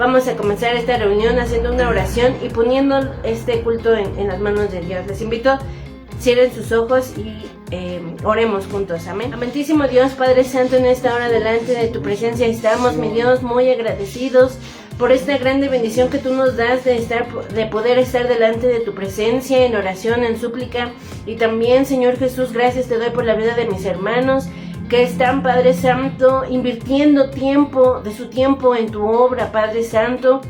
vamos a comenzar esta reunión haciendo una oración y poniendo este culto en las manos de Dios. Les invito, cierren sus ojos y oremos juntos, amén. Amantísimo Dios, Padre Santo, en esta hora delante de tu presencia estamos, mi Dios, muy agradecidos por esta grande bendición que tú nos das de poder estar delante de tu presencia en oración, en súplica. Y también, Señor Jesús, gracias te doy por la vida de mis hermanos que están, Padre Santo, invirtiendo tiempo de su tiempo en tu obra, Padre Santo,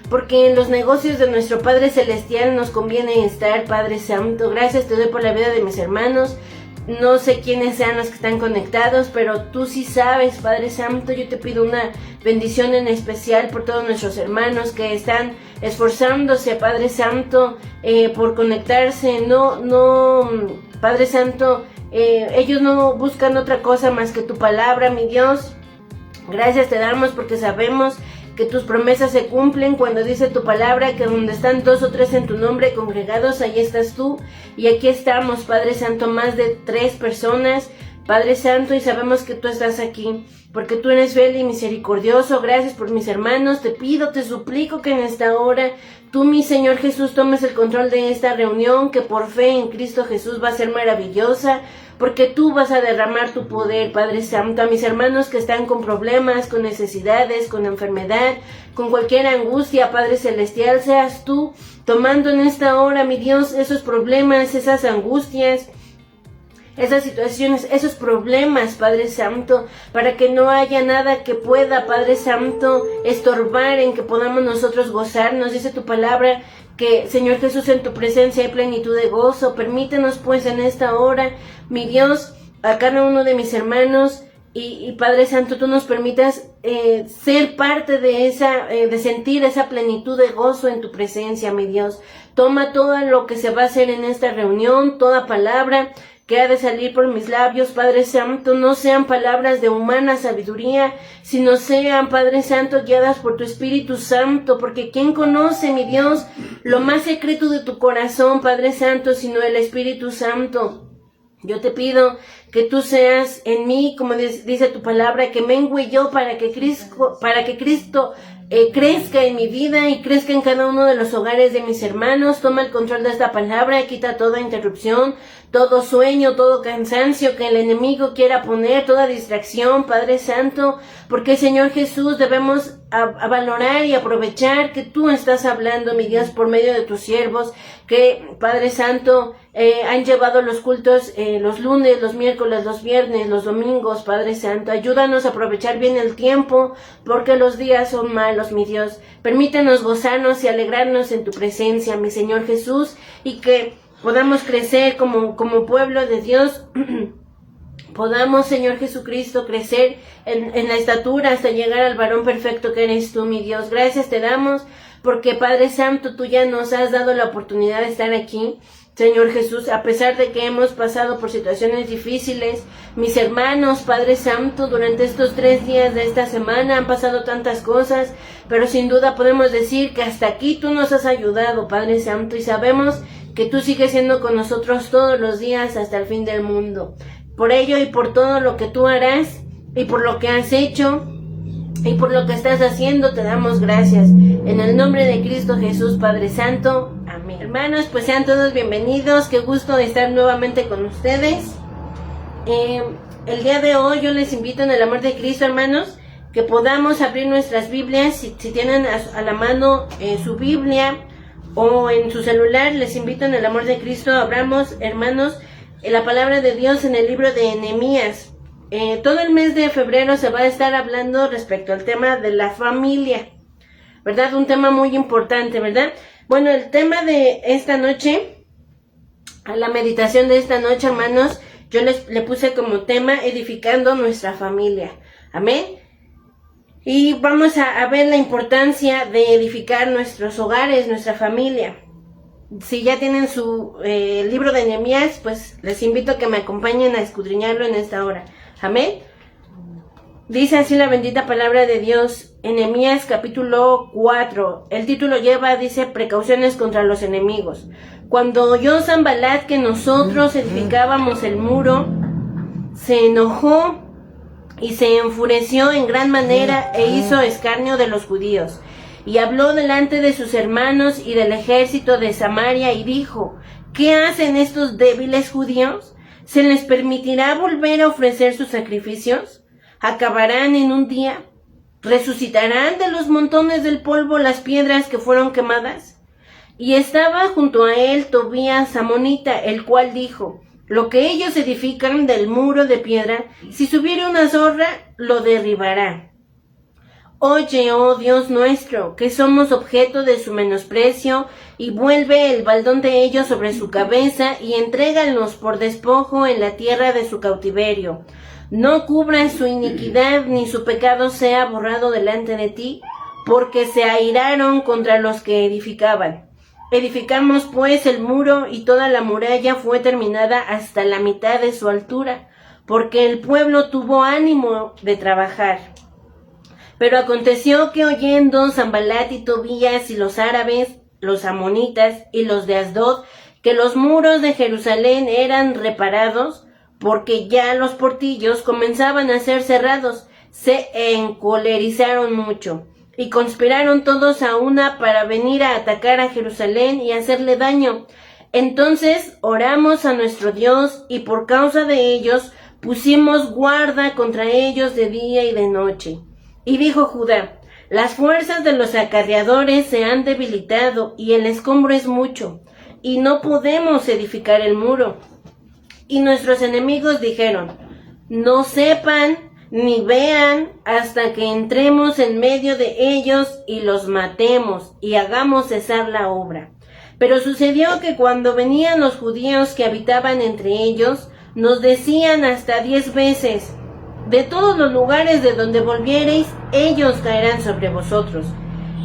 porque en los negocios de nuestro Padre Celestial nos conviene estar, Padre Santo. Gracias te doy por la vida de mis hermanos. No sé quiénes sean los que están conectados, pero tú sí sabes, Padre Santo. Yo te pido una bendición en especial por todos nuestros hermanos que están esforzándose, Padre Santo, por conectarse. Padre Santo, ellos no buscan otra cosa más que tu palabra, mi Dios. Gracias te damos porque sabemos que tus promesas se cumplen cuando dice tu palabra que donde están 2 o 3 en tu nombre congregados, ahí estás tú. Y aquí estamos, Padre Santo, más de 3 personas, Padre Santo, y sabemos que tú estás aquí, porque tú eres fiel y misericordioso. Gracias por mis hermanos, te pido, te suplico que en esta hora tú, mi Señor Jesús, tomes el control de esta reunión, que por fe en Cristo Jesús va a ser maravillosa, porque tú vas a derramar tu poder, Padre Santo. A mis hermanos que están con problemas, con necesidades, con enfermedad, con cualquier angustia, Padre Celestial, seas tú tomando en esta hora, mi Dios, esos problemas, esas angustias, esas situaciones, esos problemas, Padre Santo, para que no haya nada que pueda, Padre Santo, estorbar en que podamos nosotros gozarnos. Dice tu palabra que, Señor Jesús, en tu presencia hay plenitud de gozo. Permítenos pues en esta hora, mi Dios, a cada uno de mis hermanos y Padre Santo, tú nos permitas ser parte de de sentir esa plenitud de gozo en tu presencia, mi Dios. Toma todo lo que se va a hacer en esta reunión, toda palabra que ha de salir por mis labios, Padre Santo, no sean palabras de humana sabiduría, sino sean, Padre Santo, guiadas por tu Espíritu Santo, porque ¿quién conoce, mi Dios, lo más secreto de tu corazón, Padre Santo, sino el Espíritu Santo? Yo te pido que tú seas en mí, como dice tu palabra, que mengue yo para que Cristo crezca en mi vida y crezca en cada uno de los hogares de mis hermanos. Toma el control de esta palabra y quita toda interrupción, todo sueño, todo cansancio que el enemigo quiera poner, toda distracción, Padre Santo, porque, Señor Jesús, debemos a valorar y aprovechar que tú estás hablando, mi Dios, por medio de tus siervos, que, Padre Santo, han llevado los cultos los lunes, los miércoles, los viernes, los domingos, Padre Santo. Ayúdanos a aprovechar bien el tiempo, porque los días son malos, mi Dios. Permítanos gozarnos y alegrarnos en tu presencia, mi Señor Jesús, y que podamos crecer como pueblo de Dios. Podamos, Señor Jesucristo, crecer en la estatura hasta llegar al varón perfecto que eres tú, mi Dios. Gracias te damos porque, Padre Santo, tú ya nos has dado la oportunidad de estar aquí, Señor Jesús, a pesar de que hemos pasado por situaciones difíciles. Mis hermanos, Padre Santo, durante estos 3 días de esta semana han pasado tantas cosas, pero sin duda podemos decir que hasta aquí tú nos has ayudado, Padre Santo, y sabemos que tú sigues siendo con nosotros todos los días hasta el fin del mundo. Por ello y por todo lo que tú harás y por lo que has hecho y por lo que estás haciendo, te damos gracias. En el nombre de Cristo Jesús, Padre Santo. Amén. Hermanos, pues sean todos bienvenidos. Qué gusto de estar nuevamente con ustedes. El día de hoy yo les invito en el amor de Cristo, hermanos, que podamos abrir nuestras Biblias. Si tienen a la mano su Biblia o en su celular, les invito en el amor de Cristo. Abramos, hermanos, la palabra de Dios en el libro de Nehemías. Todo el mes de febrero se va a estar hablando respecto al tema de la familia, ¿verdad? Un tema muy importante, ¿verdad? Bueno, el tema de esta noche, a la meditación de esta noche, hermanos, yo le puse como tema edificando nuestra familia. Amén. Y vamos a ver la importancia de edificar nuestros hogares, nuestra familia. Si ya tienen su libro de Nehemías, pues les invito a que me acompañen a escudriñarlo en esta hora. Amén. Dice así la bendita palabra de Dios en Nehemías capítulo 4. El título dice precauciones contra los enemigos. Cuando oyó Sanbalat que nosotros edificábamos el muro, se enojó y se enfureció en gran manera e hizo escarnio de los judíos. Y habló delante de sus hermanos y del ejército de Samaria y dijo: ¿qué hacen estos débiles judíos? ¿Se les permitirá volver a ofrecer sus sacrificios? ¿Acabarán en un día? ¿Resucitarán de los montones del polvo las piedras que fueron quemadas? Y estaba junto a él Tobías amonita, el cual dijo: lo que ellos edifican del muro de piedra, si subiere una zorra, lo derribará. Oye, oh Dios nuestro, que somos objeto de su menosprecio, y vuelve el baldón de ellos sobre su cabeza, y entrégalos por despojo en la tierra de su cautiverio. No cubras su iniquidad, ni su pecado sea borrado delante de ti, porque se airaron contra los que edificaban. Edificamos pues el muro, y toda la muralla fue terminada hasta la mitad de su altura, porque el pueblo tuvo ánimo de trabajar. Pero aconteció que oyendo Sanbalat y Tobías y los árabes, los amonitas y los de Asdod, que los muros de Jerusalén eran reparados, porque ya los portillos comenzaban a ser cerrados, se encolerizaron mucho, y conspiraron todos a una para venir a atacar a Jerusalén y hacerle daño. Entonces oramos a nuestro Dios, y por causa de ellos pusimos guarda contra ellos de día y de noche. Y dijo Judá: las fuerzas de los acarreadores se han debilitado, y el escombro es mucho, y no podemos edificar el muro. Y nuestros enemigos dijeron: no sepan ni vean hasta que entremos en medio de ellos y los matemos y hagamos cesar la obra. Pero sucedió que cuando venían los judíos que habitaban entre ellos, nos decían hasta 10 veces: de todos los lugares de donde volviereis, ellos caerán sobre vosotros.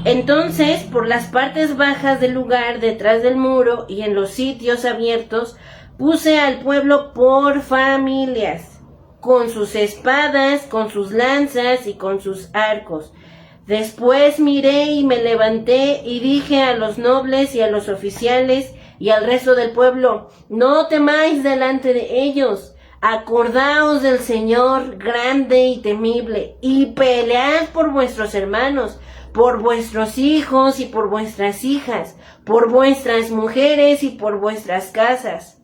Entonces, por las partes bajas del lugar, detrás del muro y en los sitios abiertos, puse al pueblo por familias, con sus espadas, con sus lanzas y con sus arcos. Después miré y me levanté y dije a los nobles y a los oficiales y al resto del pueblo: no temáis delante de ellos. Acordaos del Señor grande y temible, y pelead por vuestros hermanos, por vuestros hijos y por vuestras hijas, por vuestras mujeres y por vuestras casas.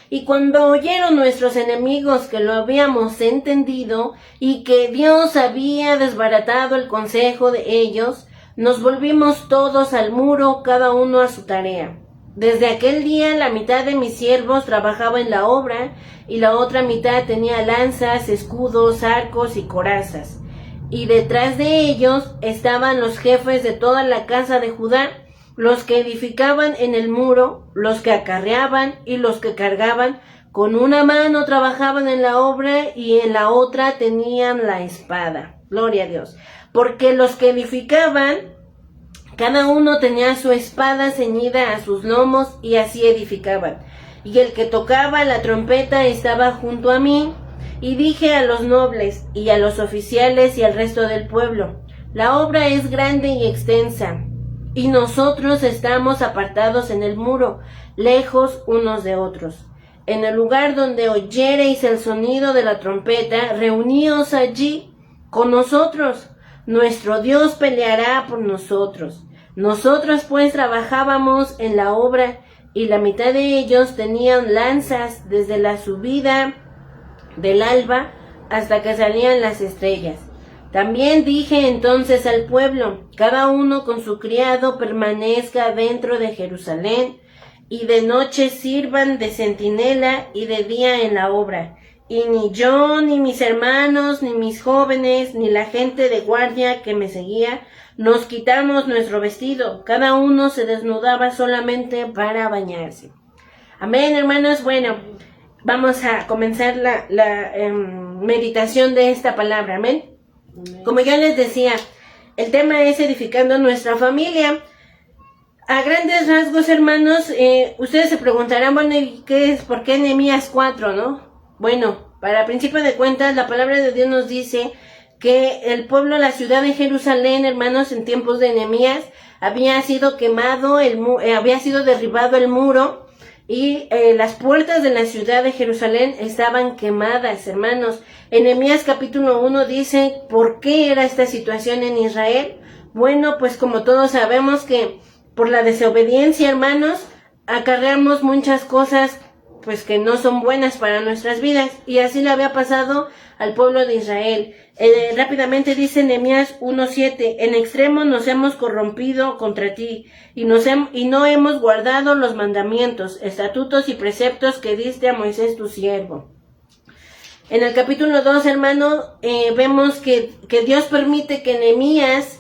Y cuando oyeron nuestros enemigos que lo habíamos entendido y que Dios había desbaratado el consejo de ellos, nos volvimos todos al muro, cada uno a su tarea. Desde aquel día la mitad de mis siervos trabajaba en la obra, y la otra mitad tenía lanzas, escudos, arcos y corazas. Y detrás de ellos estaban los jefes de toda la casa de Judá, los que edificaban en el muro, los que acarreaban y los que cargaban. Con una mano trabajaban en la obra y en la otra tenían la espada. Gloria a Dios. Porque los que edificaban, cada uno tenía su espada ceñida a sus lomos, y así edificaban. Y el que tocaba la trompeta estaba junto a mí, y dije a los nobles y a los oficiales y al resto del pueblo: la obra es grande y extensa, y nosotros estamos apartados en el muro, lejos unos de otros. En el lugar donde oyereis el sonido de la trompeta, reuníos allí con nosotros. Nuestro Dios peleará por nosotros. Nosotros pues trabajábamos en la obra, y la mitad de ellos tenían lanzas desde la subida del alba hasta que salían las estrellas. También dije entonces al pueblo: cada uno con su criado permanezca dentro de Jerusalén, y de noche sirvan de centinela y de día en la obra. Y ni yo, ni mis hermanos, ni mis jóvenes, ni la gente de guardia que me seguía, nos quitamos nuestro vestido. Cada uno se desnudaba solamente para bañarse. Amén, hermanos. Bueno, vamos a comenzar la meditación de esta palabra. Amén. Como ya les decía, el tema es edificando nuestra familia. A grandes rasgos, hermanos, ustedes se preguntarán, bueno, ¿y qué es? ¿Por qué Nehemías 4, no? Bueno, para principio de cuentas, la palabra de Dios nos dice que el pueblo, la ciudad de Jerusalén, hermanos, en tiempos de Nehemías, había sido quemado, había sido derribado el muro, y las puertas de la ciudad de Jerusalén estaban quemadas, hermanos. En Nehemías capítulo 1 dice, ¿por qué era esta situación en Israel? Bueno, pues como todos sabemos que por la desobediencia, hermanos, acarreamos muchas cosas pues que no son buenas para nuestras vidas, y así le había pasado al pueblo de Israel. Rápidamente dice Nehemías 1:7, en extremo nos hemos corrompido contra ti, y no hemos guardado los mandamientos, estatutos y preceptos que diste a Moisés tu siervo. En el capítulo 2, hermano, vemos que Dios permite que Nehemías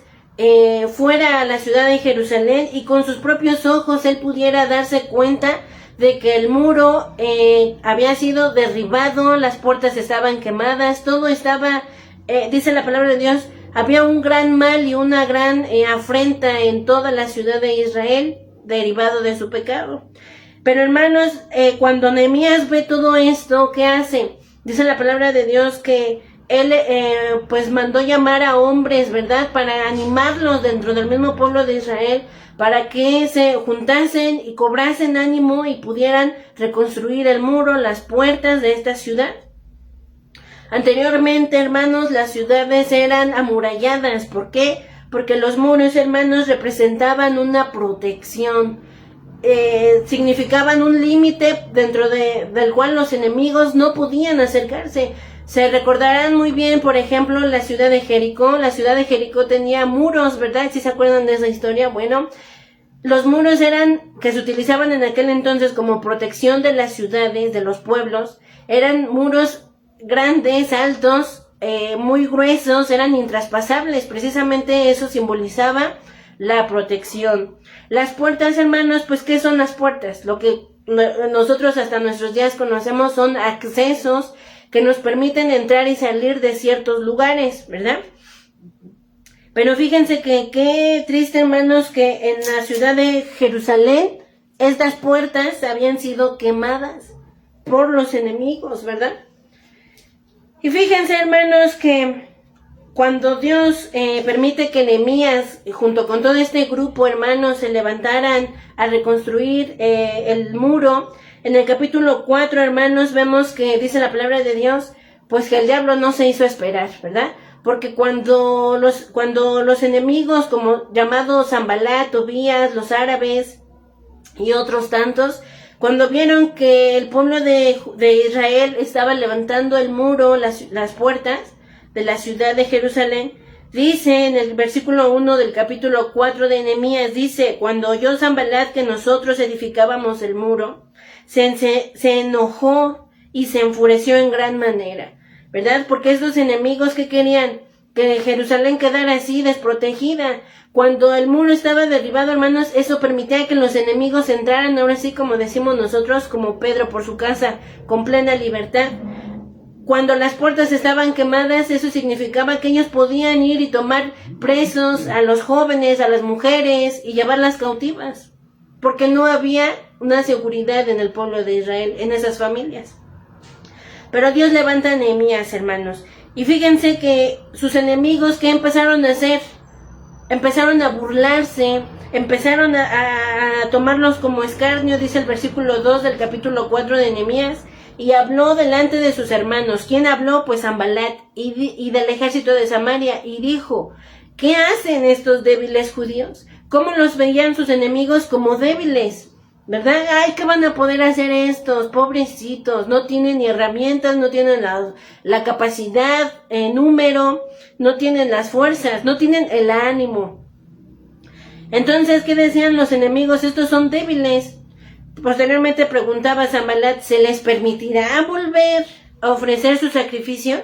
fuera a la ciudad de Jerusalén y con sus propios ojos él pudiera darse cuenta de que el muro había sido derribado, las puertas estaban quemadas, todo estaba, dice la palabra de Dios, había un gran mal y una gran afrenta en toda la ciudad de Israel, derivado de su pecado. Pero hermanos, cuando Nehemías ve todo esto, ¿qué hace? Dice la palabra de Dios que él pues mandó llamar a hombres, ¿verdad? Para animarlos dentro del mismo pueblo de Israel, para que se juntasen y cobrasen ánimo y pudieran reconstruir el muro, las puertas de esta ciudad. Anteriormente, hermanos, las ciudades eran amuralladas. ¿Por qué? Porque los muros, hermanos, representaban una protección. Significaban un límite dentro del cual los enemigos no podían acercarse. Se recordarán muy bien, por ejemplo, la ciudad de Jericó. La ciudad de Jericó tenía muros, ¿verdad? ¿Sí se acuerdan de esa historia? Bueno, los muros que se utilizaban en aquel entonces como protección de las ciudades, de los pueblos. Eran muros grandes, altos, muy gruesos, eran intraspasables. Precisamente eso simbolizaba la protección. Las puertas, hermanos, pues ¿qué son las puertas? Lo que nosotros hasta nuestros días conocemos son accesos que nos permiten entrar y salir de ciertos lugares, ¿verdad? Pero fíjense que qué triste, hermanos, que en la ciudad de Jerusalén estas puertas habían sido quemadas por los enemigos, ¿verdad? Y fíjense, hermanos, que cuando Dios permite que Nehemías, junto con todo este grupo, hermanos, se levantaran a reconstruir el muro, en el capítulo 4, hermanos, vemos que dice la palabra de Dios, pues que el diablo no se hizo esperar, ¿verdad? Porque cuando los enemigos, como llamados Sanbalat, Tobías, los árabes y otros tantos, cuando vieron que el pueblo de Israel estaba levantando el muro, las puertas de la ciudad de Jerusalén, dice en el versículo 1 del capítulo 4 de Nehemías, dice, cuando oyó Sanbalat que nosotros edificábamos el muro, se enojó y se enfureció en gran manera, ¿verdad? Porque estos enemigos que querían que Jerusalén quedara así desprotegida. Cuando el muro estaba derribado, hermanos, eso permitía que los enemigos entraran, ahora sí como decimos nosotros, como Pedro por su casa, con plena libertad. Cuando las puertas estaban quemadas, eso significaba que ellos podían ir y tomar presos a los jóvenes, a las mujeres y llevarlas cautivas, porque no había una seguridad en el pueblo de Israel, en esas familias. Pero Dios levanta a Nehemías, hermanos, y fíjense que sus enemigos, ¿qué empezaron a hacer? Empezaron a burlarse, empezaron a tomarlos como escarnio, dice el versículo 2 del capítulo 4 de Nehemías, y habló delante de sus hermanos. ¿Quién habló? Pues Sanbalat y del ejército de Samaria, y dijo, ¿qué hacen estos débiles judíos? ¿Cómo los veían sus enemigos como débiles? ¿Verdad? Ay, ¿qué van a poder hacer estos? Pobrecitos, no tienen ni herramientas, no tienen la capacidad, número, no tienen las fuerzas, no tienen el ánimo. Entonces, ¿qué decían los enemigos? Estos son débiles. Posteriormente preguntaba Sanbalat, ¿se les permitirá volver a ofrecer sus sacrificios?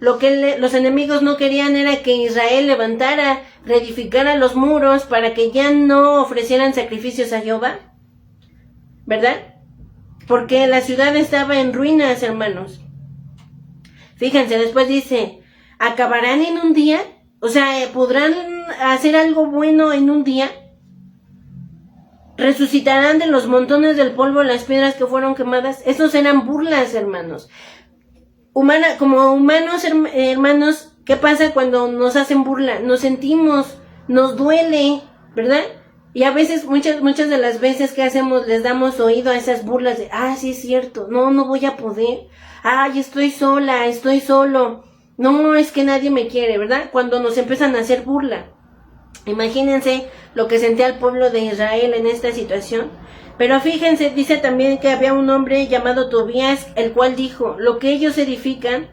Lo que los enemigos no querían era que Israel levantara, reedificara los muros para que ya no ofrecieran sacrificios a Jehová, ¿verdad? Porque la ciudad estaba en ruinas, hermanos. Fíjense, después dice, ¿acabarán en un día? O sea, ¿podrán hacer algo bueno en un día? ¿Resucitarán de los montones del polvo las piedras que fueron quemadas? Esos eran burlas, hermanos. Como humanos, hermanos, ¿qué pasa cuando nos hacen burla? Nos sentimos, nos duele, ¿verdad? Y a veces, muchas de las veces que hacemos, les damos oído a esas burlas de, sí es cierto, no voy a poder, estoy sola, estoy solo, no, es que nadie me quiere, ¿verdad? Cuando nos empiezan a hacer burla. Imagínense lo que sentía el pueblo de Israel en esta situación. Pero fíjense, dice también que había un hombre llamado Tobías, el cual dijo, lo que ellos edifican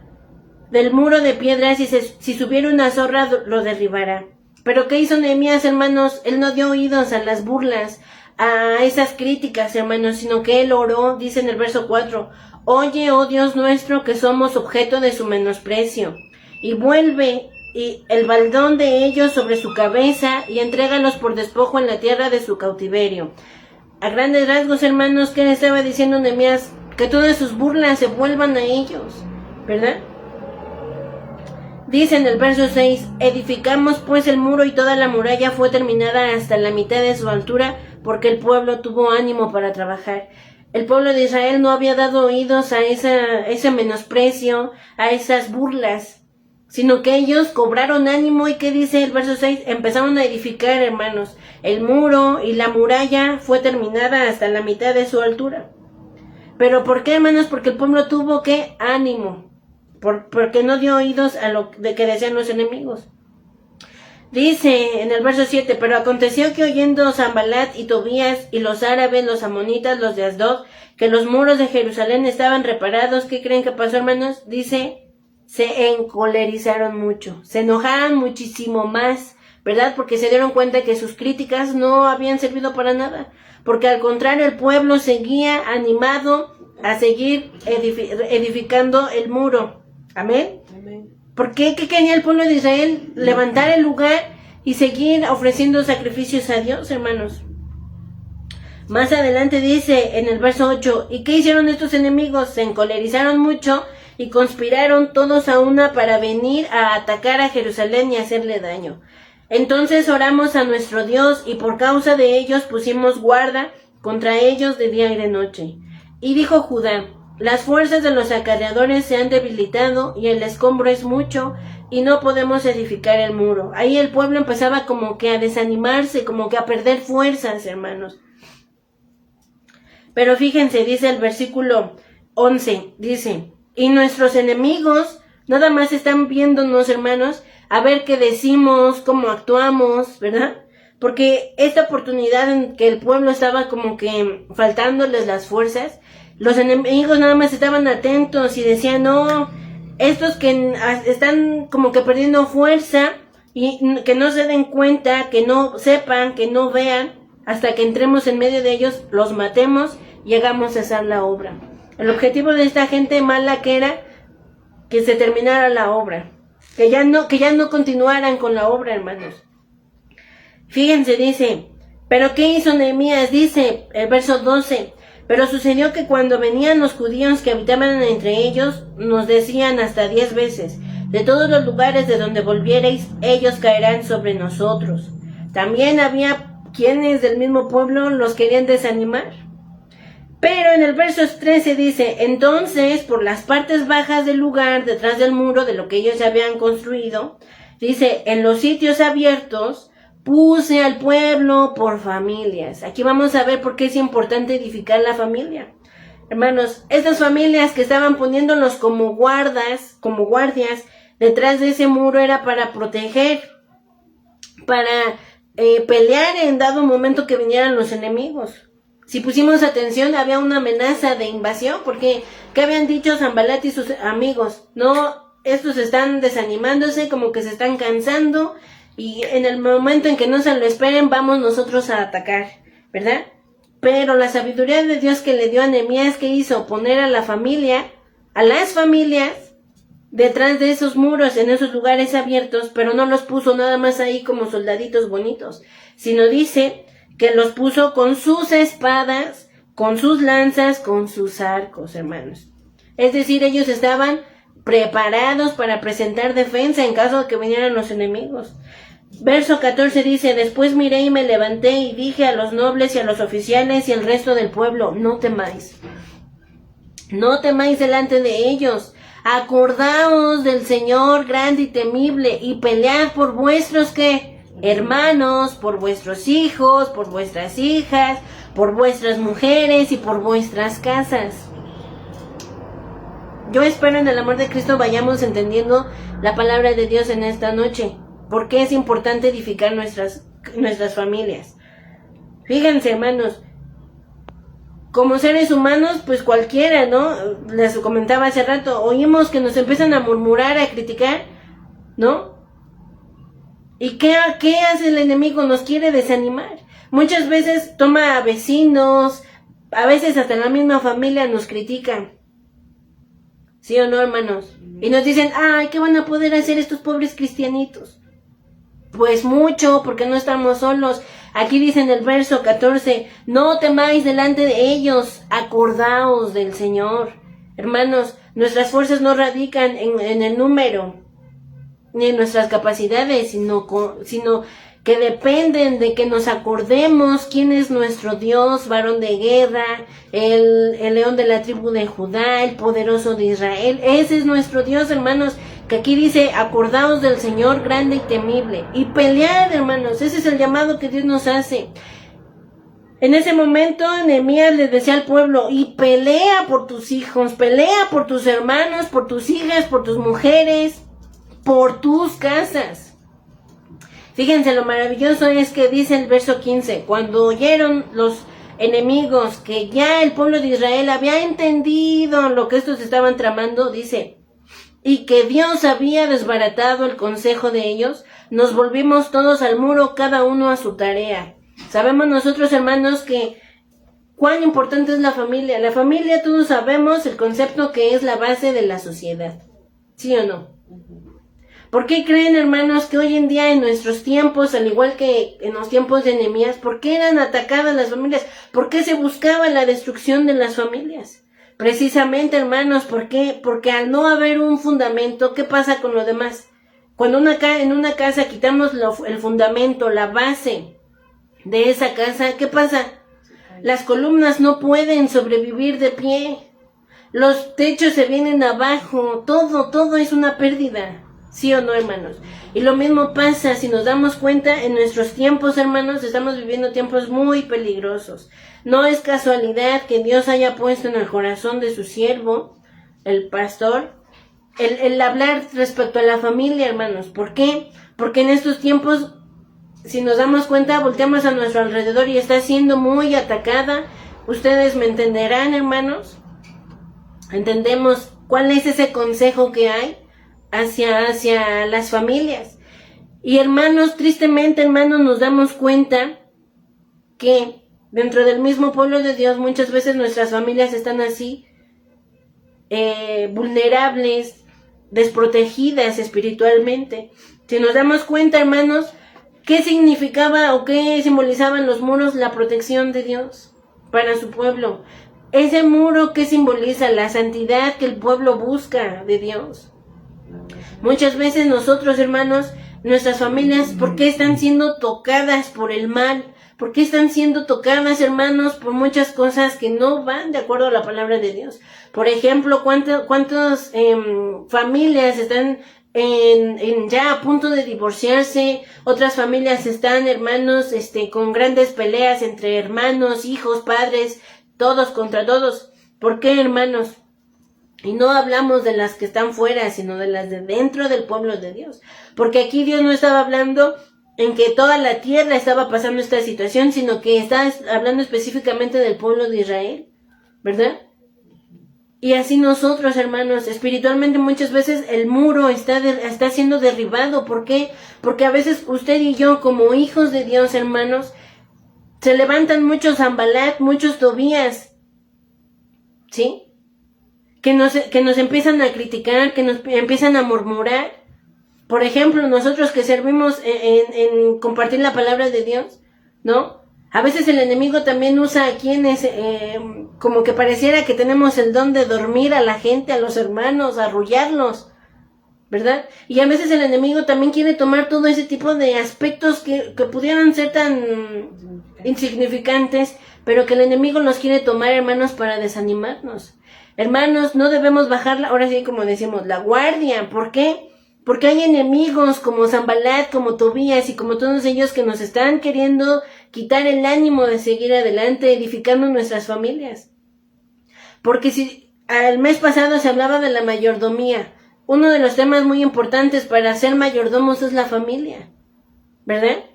del muro de piedras, si subiera una zorra lo derribará. Pero ¿qué hizo Nehemías, hermanos? Él no dio oídos a las burlas, a esas críticas, hermanos, sino que él oró, dice en el verso 4, oye, oh Dios nuestro, que somos objeto de su menosprecio, y vuelve y el baldón de ellos sobre su cabeza, y entrégalos por despojo en la tierra de su cautiverio. A grandes rasgos, hermanos, ¿qué le estaba diciendo Nehemías? Que todas sus burlas se vuelvan a ellos, ¿verdad? Dice en el verso 6, edificamos pues el muro y toda la muralla fue terminada hasta la mitad de su altura, porque el pueblo tuvo ánimo para trabajar. El pueblo de Israel no había dado oídos a ese menosprecio, a esas burlas, sino que ellos cobraron ánimo. ¿Y qué dice el verso 6? Empezaron a edificar, hermanos. El muro y la muralla fue terminada hasta la mitad de su altura. ¿Pero por qué, hermanos? Porque el pueblo tuvo ¿qué? Ánimo. Porque no dio oídos a lo de que decían los enemigos. Dice en el verso 7, pero aconteció que oyendo Sanbalat y Tobías y los árabes, los amonitas, los de Asdod, que los muros de Jerusalén estaban reparados, ¿qué creen que pasó, hermanos? Dice, se encolerizaron mucho, se enojaron muchísimo más, ¿verdad? Porque se dieron cuenta que sus críticas no habían servido para nada, porque al contrario el pueblo seguía animado a seguir edificando el muro. Amén. Amén. ¿Por qué? ¿Qué quería el pueblo de Israel? Levantar el lugar y seguir ofreciendo sacrificios a Dios, hermanos. Más adelante dice en el verso 8, ¿y qué hicieron estos enemigos? Se encolerizaron mucho y conspiraron todos a una para venir a atacar a Jerusalén y hacerle daño. Entonces oramos a nuestro Dios y por causa de ellos pusimos guarda contra ellos de día y de noche. Y dijo Judá, las fuerzas de los acarreadores se han debilitado y el escombro es mucho y no podemos edificar el muro. Ahí el pueblo empezaba como que a desanimarse, como que a perder fuerzas, hermanos. Pero fíjense, dice el versículo 11, dice, y nuestros enemigos nada más están viéndonos, hermanos, a ver qué decimos, cómo actuamos, ¿verdad? Porque esta oportunidad en que el pueblo estaba como que faltándoles las fuerzas, los enemigos nada más estaban atentos y decían, no, estos que están como que perdiendo fuerza y que no se den cuenta, que no sepan, que no vean, hasta que entremos en medio de ellos, los matemos y hagamos cesar la obra. El objetivo de esta gente mala que era que se terminara la obra, que ya no continuaran con la obra, hermanos. Fíjense, dice, pero ¿qué hizo Nehemías? Dice el verso 12, pero sucedió que cuando venían los judíos que habitaban entre ellos, nos decían hasta 10 veces, de todos los lugares de donde volviereis, ellos caerán sobre nosotros. También había quienes del mismo pueblo los querían desanimar. Pero en el verso 13 dice, entonces por las partes bajas del lugar, detrás del muro de lo que ellos habían construido, dice, en los sitios abiertos, puse al pueblo por familias. Aquí vamos a ver por qué es importante edificar la familia. Hermanos, estas familias que estaban poniéndolos como guardias detrás de ese muro era para proteger, para pelear en dado momento que vinieran los enemigos. Si pusimos atención, había una amenaza de invasión, porque ¿qué habían dicho Sanbalat y sus amigos? No, estos están desanimándose, como que se están cansando, y en el momento en que no se lo esperen, vamos nosotros a atacar, ¿verdad? Pero la sabiduría de Dios que le dio a Nehemías, ¿qué hizo? Poner a las familias, detrás de esos muros, en esos lugares abiertos, pero no los puso nada más ahí como soldaditos bonitos, sino dice que los puso con sus espadas, con sus lanzas, con sus arcos, hermanos. Es decir, ellos estaban preparados para presentar defensa en caso de que vinieran los enemigos. Verso 14 dice, después miré y me levanté y dije a los nobles y a los oficiales y al resto del pueblo, no temáis delante de ellos, acordaos del Señor grande y temible y pelead por vuestros, ¿qué? hermanos, por vuestros hijos, por vuestras hijas, por vuestras mujeres y por vuestras casas. Yo espero en el amor de Cristo vayamos entendiendo la palabra de Dios en esta noche. ¿Por qué es importante edificar nuestras familias? Fíjense, hermanos, como seres humanos, pues cualquiera, ¿no? Les comentaba hace rato, oímos que nos empiezan a murmurar, a criticar, ¿no? ¿Y qué hace el enemigo? Nos quiere desanimar. Muchas veces toma a vecinos, a veces hasta la misma familia nos critican. ¿Sí o no, hermanos? Y nos dicen, ay, ¿qué van a poder hacer estos pobres cristianitos? Pues mucho, porque no estamos solos. Aquí dice en el verso 14, no temáis delante de ellos, acordaos del Señor. Hermanos, nuestras fuerzas no radican en el número, ni en nuestras capacidades, sino que dependen de que nos acordemos quién es nuestro Dios, varón de guerra, el león de la tribu de Judá, el poderoso de Israel. Ese es nuestro Dios, hermanos, que aquí dice, acordaos del Señor grande y temible. Y pelear, hermanos, ese es el llamado que Dios nos hace. En ese momento, Nehemías le decía al pueblo, y pelea por tus hijos, pelea por tus hermanos, por tus hijas, por tus mujeres, por tus casas. Fíjense, lo maravilloso es que dice el verso 15, cuando oyeron los enemigos que ya el pueblo de Israel había entendido lo que estos estaban tramando, dice, y que Dios había desbaratado el consejo de ellos, nos volvimos todos al muro, cada uno a su tarea. Sabemos nosotros, hermanos, que cuán importante es la familia. La familia, todos sabemos el concepto que es la base de la sociedad. ¿Sí o no? ¿Por qué creen, hermanos, que hoy en día en nuestros tiempos, al igual que en los tiempos de Nehemías, por qué eran atacadas las familias? ¿Por qué se buscaba la destrucción de las familias? Precisamente, hermanos, ¿por qué? Porque al no haber un fundamento, ¿qué pasa con lo demás? Cuando en una casa quitamos el fundamento, la base de esa casa, ¿qué pasa? Las columnas no pueden sobrevivir de pie. Los techos se vienen abajo. Todo es una pérdida. ¿Sí o no, hermanos? Y lo mismo pasa, si nos damos cuenta, en nuestros tiempos, hermanos, estamos viviendo tiempos muy peligrosos. No es casualidad que Dios haya puesto en el corazón de su siervo, el pastor, el hablar respecto a la familia, hermanos. ¿Por qué? Porque en estos tiempos, si nos damos cuenta, volteamos a nuestro alrededor y está siendo muy atacada. Ustedes me entenderán, hermanos. Entendemos cuál es ese consejo que hay hacia las familias. Y hermanos, tristemente, hermanos, nos damos cuenta que dentro del mismo pueblo de Dios muchas veces nuestras familias están así, vulnerables, desprotegidas espiritualmente. Si nos damos cuenta, hermanos, ¿qué significaba o qué simbolizaban los muros? La protección de Dios para su pueblo. Ese muro que simboliza la santidad que el pueblo busca de Dios. Muchas veces nosotros, hermanos, nuestras familias, ¿por qué están siendo tocadas por el mal? ¿Por qué están siendo tocadas, hermanos, por muchas cosas que no van de acuerdo a la palabra de Dios? Por ejemplo, ¿cuántas familias están ya a punto de divorciarse? Otras familias están, hermanos, con grandes peleas entre hermanos, hijos, padres, todos contra todos. ¿Por qué, hermanos? Y no hablamos de las que están fuera, sino de las de dentro del pueblo de Dios. Porque aquí Dios no estaba hablando en que toda la tierra estaba pasando esta situación, sino que está hablando específicamente del pueblo de Israel, ¿verdad? Y así nosotros, hermanos, espiritualmente muchas veces el muro está siendo derribado. ¿Por qué? Porque a veces usted y yo, como hijos de Dios, hermanos, se levantan muchos Zambalat, muchos Tobías, ¿sí? Que nos empiezan a criticar, que nos empiezan a murmurar. Por ejemplo, nosotros que servimos en compartir la palabra de Dios, ¿no? A veces el enemigo también usa a quienes, como que pareciera que tenemos el don de dormir a la gente, a los hermanos, arrullarlos, ¿verdad? Y a veces el enemigo también quiere tomar todo ese tipo de aspectos que pudieran ser tan insignificantes, pero que el enemigo los quiere tomar, hermanos, para desanimarnos. Hermanos, no debemos bajar, ahora sí como decimos, la guardia. ¿Por qué? Porque hay enemigos como Sanbalat, como Tobías y como todos ellos que nos están queriendo quitar el ánimo de seguir adelante, edificando nuestras familias. Porque si al mes pasado se hablaba de la mayordomía, uno de los temas muy importantes para ser mayordomos es la familia, ¿verdad?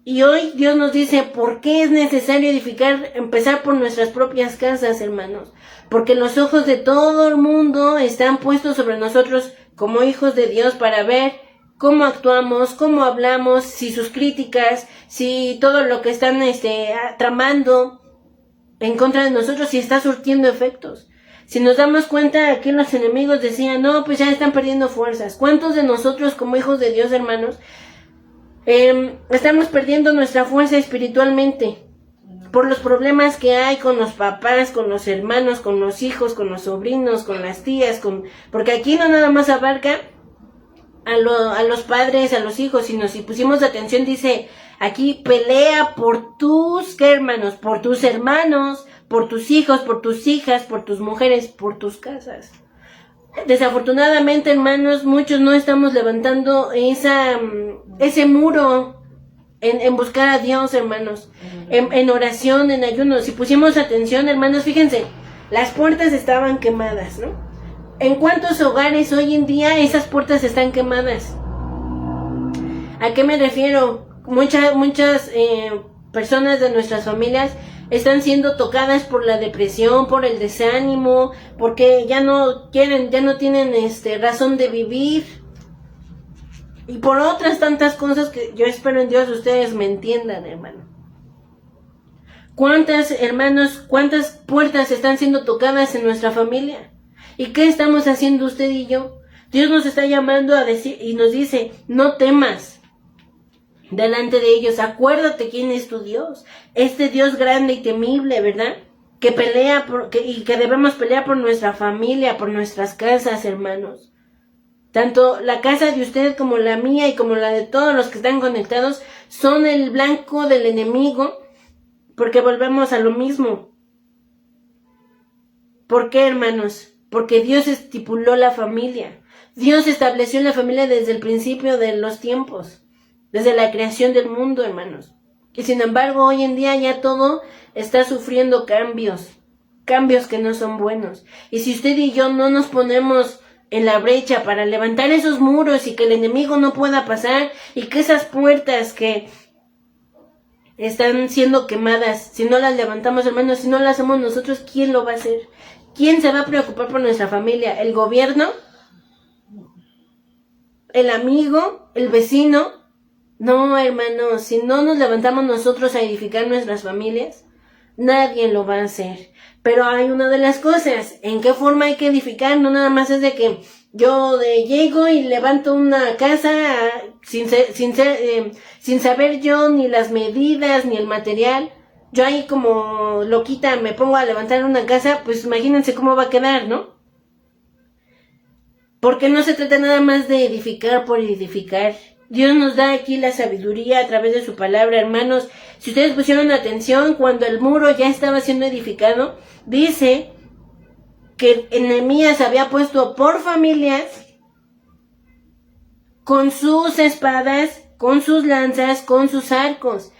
Y hoy Dios nos dice, ¿por qué es necesario empezar por nuestras propias casas, hermanos? Porque los ojos de todo el mundo están puestos sobre nosotros como hijos de Dios para ver cómo actuamos, cómo hablamos, si sus críticas, si todo lo que están tramando en contra de nosotros, si está surtiendo efectos. Si nos damos cuenta, aquí los enemigos decían, no, pues ya están perdiendo fuerzas. ¿Cuántos de nosotros como hijos de Dios, hermanos, estamos perdiendo nuestra fuerza espiritualmente por los problemas que hay con los papás, con los hermanos, con los hijos, con los sobrinos, con las tías, porque aquí no nada más abarca a los padres, a los hijos, sino si pusimos atención dice aquí pelea por tus hermanos, por tus hijos, por tus hijas, por tus mujeres, por tus casas. Desafortunadamente, hermanos, muchos no estamos levantando ese muro en buscar a Dios, hermanos, en oración, en ayuno. Si pusimos atención, hermanos, fíjense, las puertas estaban quemadas, ¿no? ¿En cuántos hogares hoy en día esas puertas están quemadas? ¿A qué me refiero? Muchas personas de nuestras familias están siendo tocadas por la depresión, por el desánimo, porque ya no tienen razón de vivir. Y por otras tantas cosas que yo espero en Dios ustedes me entiendan, hermano. ¿Cuántas puertas están siendo tocadas en nuestra familia? ¿Y qué estamos haciendo usted y yo? Dios nos está llamando a decir y nos dice, no temas delante de ellos. Acuérdate quién es tu Dios. Este Dios grande y temible, ¿verdad? Que pelea y que debemos pelear por nuestra familia, por nuestras casas, hermanos. Tanto la casa de usted como la mía y como la de todos los que están conectados son el blanco del enemigo, porque volvemos a lo mismo. ¿Por qué, hermanos? Porque Dios estipuló la familia. Dios estableció la familia desde el principio de los tiempos, desde la creación del mundo, hermanos. Y sin embargo, hoy en día ya todo está sufriendo cambios que no son buenos. Y si usted y yo no nos ponemos en la brecha para levantar esos muros y que el enemigo no pueda pasar y que esas puertas que están siendo quemadas, si no las levantamos, hermanos, si no las hacemos nosotros, ¿quién lo va a hacer? ¿Quién se va a preocupar por nuestra familia? ¿El gobierno? ¿El amigo? ¿El vecino? No, hermanos, si no nos levantamos nosotros a edificar nuestras familias, nadie lo va a hacer. Pero hay una de las cosas, ¿en qué forma hay que edificar? No nada más es de que yo llego y levanto una casa sin saber yo ni las medidas ni el material. Yo ahí como loquita me pongo a levantar una casa, pues imagínense cómo va a quedar, ¿no? Porque no se trata nada más de edificar por edificar. Dios nos da aquí la sabiduría a través de su palabra, hermanos. Si ustedes pusieron atención, cuando el muro ya estaba siendo edificado, dice que Nehemías había puesto por familias con sus espadas, con sus lanzas, con sus arcos.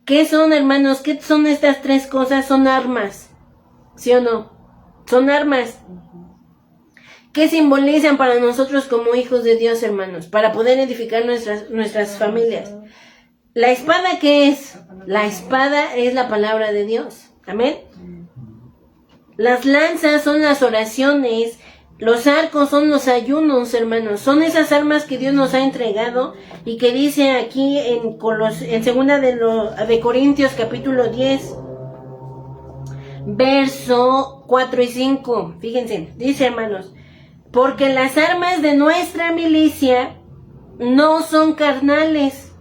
¿Qué son, hermanos? ¿Qué son estas tres cosas? Son armas, ¿sí o no? Son armas. ¿Qué simbolizan para nosotros como hijos de Dios, hermanos? Para poder edificar nuestras familias. ¿La espada qué es? La espada es la palabra de Dios. Amén. Las lanzas son las oraciones. Los arcos son los ayunos, hermanos. Son esas armas que Dios nos ha entregado y que dice aquí en segunda de Corintios capítulo 10, verso 4 y 5. Fíjense, dice, hermanos, porque las armas de nuestra milicia no son carnales,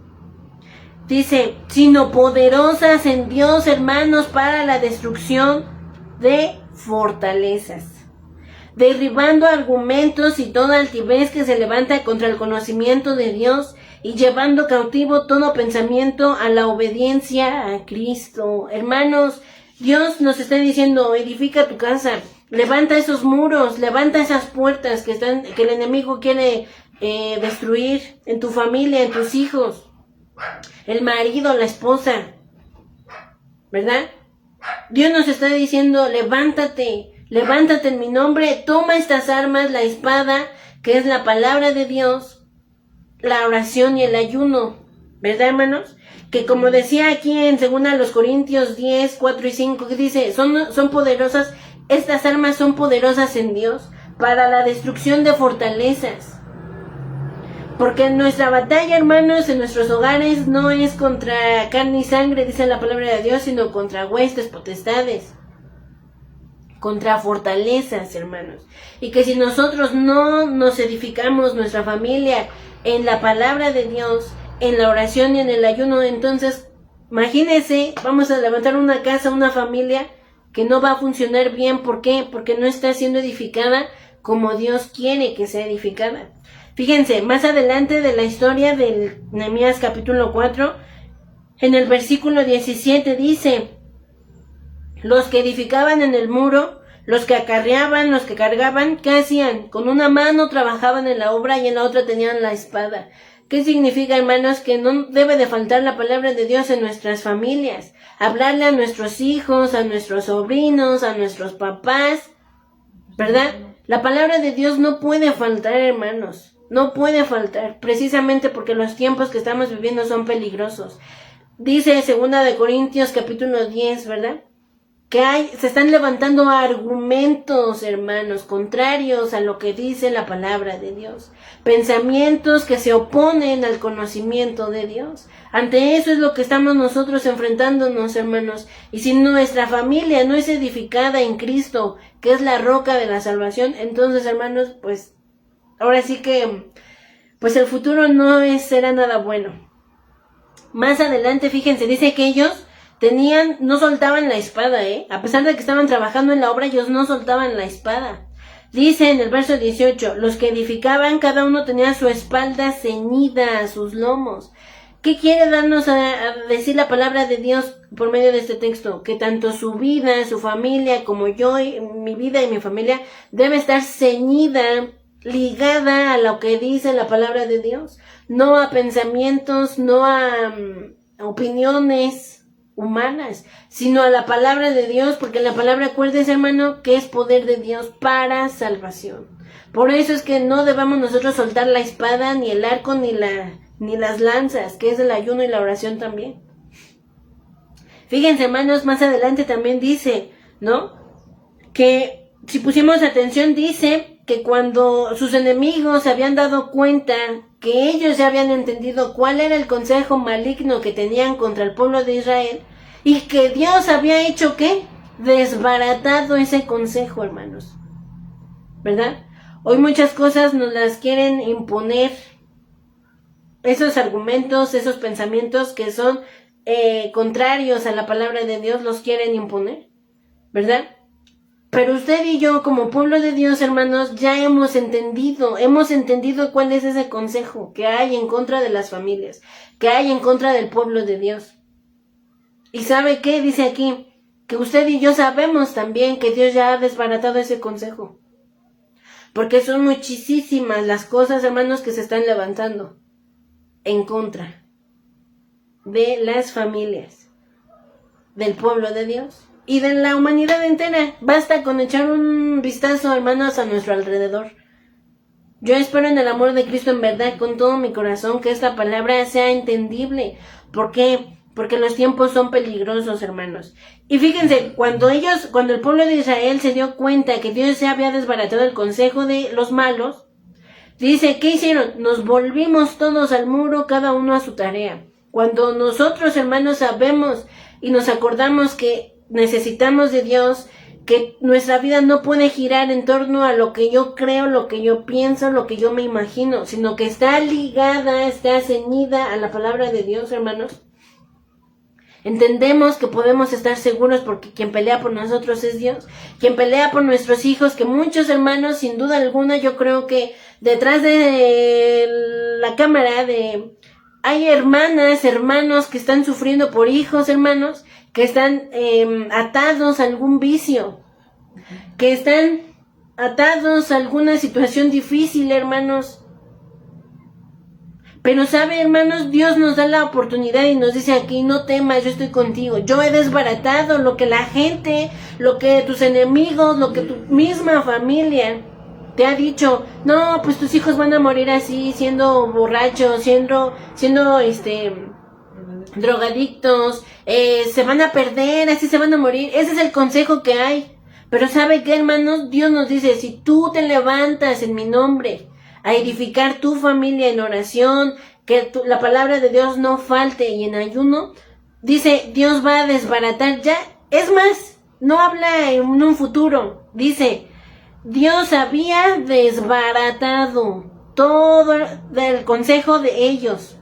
dice, sino poderosas en Dios, hermanos, para la destrucción de fortalezas, derribando argumentos y toda altivez que se levanta contra el conocimiento de Dios y llevando cautivo todo pensamiento a la obediencia a Cristo. Hermanos, Dios nos está diciendo, edifica tu casa, Levanta esos muros, levanta esas puertas que el enemigo quiere destruir en tu familia, en tus hijos, el marido, la esposa, ¿verdad? Dios nos está diciendo, levántate en mi nombre, toma estas armas, la espada, que es la palabra de Dios, la oración y el ayuno, ¿verdad, hermanos? Que como decía aquí en 2 Corintios 10, 4 y 5, que dice, son poderosas, estas armas son poderosas en Dios para la destrucción de fortalezas. Porque nuestra batalla, hermanos, en nuestros hogares no es contra carne y sangre, dice la palabra de Dios, sino contra huestes, potestades, contra fortalezas, hermanos. Y que si nosotros no nos edificamos nuestra familia en la palabra de Dios, en la oración y en el ayuno, entonces, imagínense, vamos a levantar una casa, una familia que no va a funcionar bien. ¿Por qué? Porque no está siendo edificada como Dios quiere que sea edificada. Fíjense, más adelante de la historia del Nehemías capítulo 4, en el versículo 17 dice, los que edificaban en el muro, los que acarreaban, los que cargaban, ¿qué hacían? Con una mano trabajaban en la obra y en la otra tenían la espada. ¿Qué significa, hermanos? Que no debe de faltar la palabra de Dios en nuestras familias. Hablarle a nuestros hijos, a nuestros sobrinos, a nuestros papás, ¿verdad? La palabra de Dios no puede faltar, hermanos. No puede faltar, precisamente porque los tiempos que estamos viviendo son peligrosos. Dice 2 Corintios capítulo 10, ¿verdad? Que se están levantando argumentos, hermanos, contrarios a lo que dice la palabra de Dios. Pensamientos que se oponen al conocimiento de Dios. Ante eso es lo que estamos nosotros enfrentándonos, hermanos. Y si nuestra familia no es edificada en Cristo, que es la roca de la salvación, entonces, hermanos, pues ahora sí que, pues el futuro no será nada bueno. Más adelante, fíjense, dice que ellos no soltaban la espada, a pesar de que estaban trabajando en la obra, ellos no soltaban la espada. Dice en el verso 18, los que edificaban, cada uno tenía su espalda ceñida a sus lomos. ¿Qué quiere darnos a decir la palabra de Dios por medio de este texto? Que tanto su vida, su familia, como yo, mi vida y mi familia, debe estar ceñida, ligada a lo que dice la palabra de Dios, no a pensamientos, no a opiniones humanas, sino a la palabra de Dios, porque la palabra, acuérdense, hermano, que es poder de Dios para salvación. Por eso es que no debamos nosotros soltar la espada, ni el arco, ni las lanzas, que es el ayuno y la oración también. Fíjense, hermanos, más adelante también dice, ¿no? Que si pusimos atención, dice que cuando sus enemigos se habían dado cuenta que ellos ya habían entendido cuál era el consejo maligno que tenían contra el pueblo de Israel y que Dios había hecho, ¿qué? Desbaratado ese consejo, hermanos, ¿verdad? Hoy muchas cosas nos las quieren imponer, esos argumentos, esos pensamientos que son contrarios a la palabra de Dios los quieren imponer, ¿verdad? Pero usted y yo, como pueblo de Dios, hermanos, ya hemos entendido cuál es ese consejo que hay en contra de las familias, que hay en contra del pueblo de Dios. ¿Y sabe qué? Dice aquí, que usted y yo sabemos también que Dios ya ha desbaratado ese consejo. Porque son muchísimas las cosas, hermanos, que se están levantando en contra de las familias, del pueblo de Dios y de la humanidad entera. Basta con echar un vistazo, hermanos, a nuestro alrededor. Yo espero en el amor de Cristo, en verdad, con todo mi corazón, que esta palabra sea entendible. ¿Por qué? Porque los tiempos son peligrosos, hermanos. Y fíjense, cuando el pueblo de Israel se dio cuenta que Dios se había desbaratado el consejo de los malos, dice, ¿qué hicieron? Nos volvimos todos al muro, cada uno a su tarea. Cuando nosotros, hermanos, sabemos y nos acordamos que necesitamos de Dios, que nuestra vida no puede girar en torno a lo que yo creo, lo que yo pienso, lo que yo me imagino, sino que está ligada, está ceñida a la palabra de Dios, hermanos. Entendemos que podemos estar seguros porque quien pelea por nosotros es Dios, quien pelea por nuestros hijos, que muchos hermanos, sin duda alguna, yo creo que detrás de la cámara hay hermanas, hermanos que están sufriendo por hijos, hermanos, que están atados a algún vicio, que están atados a alguna situación difícil, hermanos. Pero sabe, hermanos, Dios nos da la oportunidad y nos dice aquí, no temas, yo estoy contigo. Yo he desbaratado lo que la gente, lo que tus enemigos, lo que tu misma familia te ha dicho. No, pues tus hijos van a morir así, siendo borrachos, siendo drogadictos, se van a perder, así se van a morir. Ese es el consejo que hay. Pero ¿sabe qué, hermanos? Dios nos dice, si tú te levantas en mi nombre a edificar tu familia en oración, que la palabra de Dios no falte y en ayuno, dice, Dios va a desbaratar ya. Es más, no habla en un futuro, dice, Dios había desbaratado todo el consejo de ellos,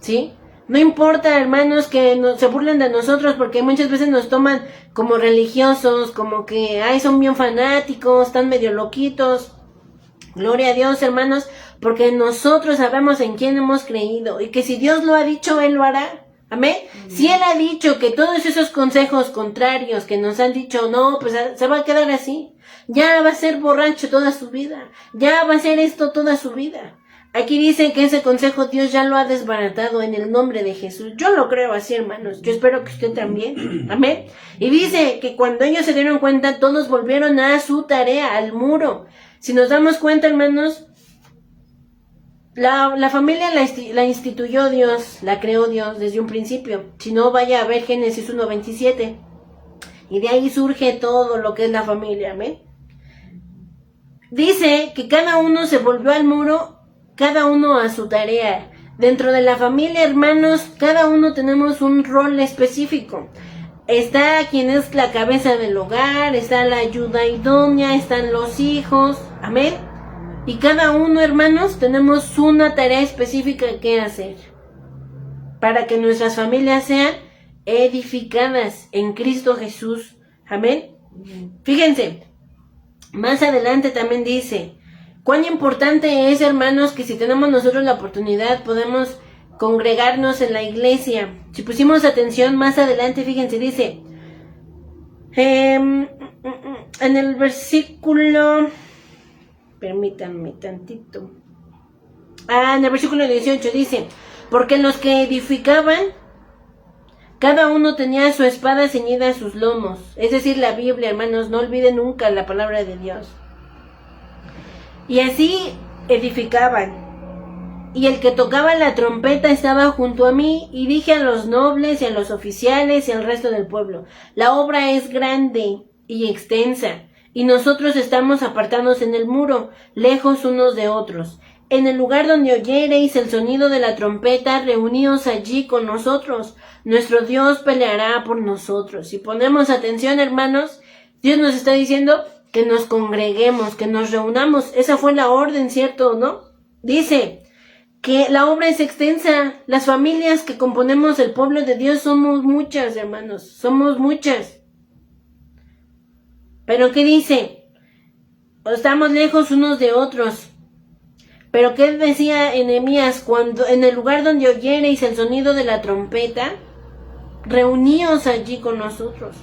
¿sí? No importa, hermanos, que se burlen de nosotros porque muchas veces nos toman como religiosos, como que, ay, son bien fanáticos, están medio loquitos. Gloria a Dios, hermanos, porque nosotros sabemos en quién hemos creído y que si Dios lo ha dicho, Él lo hará. Amén. Si Él ha dicho que todos esos consejos contrarios que nos han dicho, no, pues se va a quedar así. Ya va a ser borracho toda su vida. Ya va a ser esto toda su vida. Aquí dice que ese consejo Dios ya lo ha desbaratado en el nombre de Jesús. Yo lo creo así, hermanos. Yo espero que usted también. Amén. Y dice que cuando ellos se dieron cuenta, todos volvieron a su tarea, al muro. Si nos damos cuenta, hermanos, la familia la instituyó Dios, la creó Dios desde un principio. Si no, vaya a ver Génesis 1:27. Y de ahí surge todo lo que es la familia, amén. Dice que cada uno se volvió al muro, cada uno a su tarea. Dentro de la familia, hermanos, cada uno tenemos un rol específico. Está quien es la cabeza del hogar, está la ayuda idónea, están los hijos, amén. Y cada uno, hermanos, tenemos una tarea específica que hacer para que nuestras familias sean edificadas en Cristo Jesús, amén. Fíjense, más adelante también dice, cuán importante es, hermanos, que si tenemos nosotros la oportunidad podemos congregarnos en la iglesia. Si pusimos atención más adelante, fíjense, dice en el versículo, permítanme tantito, en el versículo 18 dice, porque los que edificaban, cada uno tenía su espada ceñida a sus lomos. Es decir, la Biblia, hermanos, no olviden nunca la palabra de Dios. Y así edificaban. Y el que tocaba la trompeta estaba junto a mí, y dije a los nobles y a los oficiales y al resto del pueblo, la obra es grande y extensa, y nosotros estamos apartados en el muro, lejos unos de otros. En el lugar donde oyereis el sonido de la trompeta, reuníos allí con nosotros. Nuestro Dios peleará por nosotros. Si ponemos atención, hermanos, Dios nos está diciendo que nos congreguemos, que nos reunamos. Esa fue la orden, ¿cierto o no? Dice que la obra es extensa. Las familias que componemos el pueblo de Dios somos muchas, hermanos. Somos muchas. Pero ¿qué dice? Estamos lejos unos de otros. Pero ¿qué decía Nehemías? Cuando en el lugar donde oyereis el sonido de la trompeta, reuníos allí con nosotros.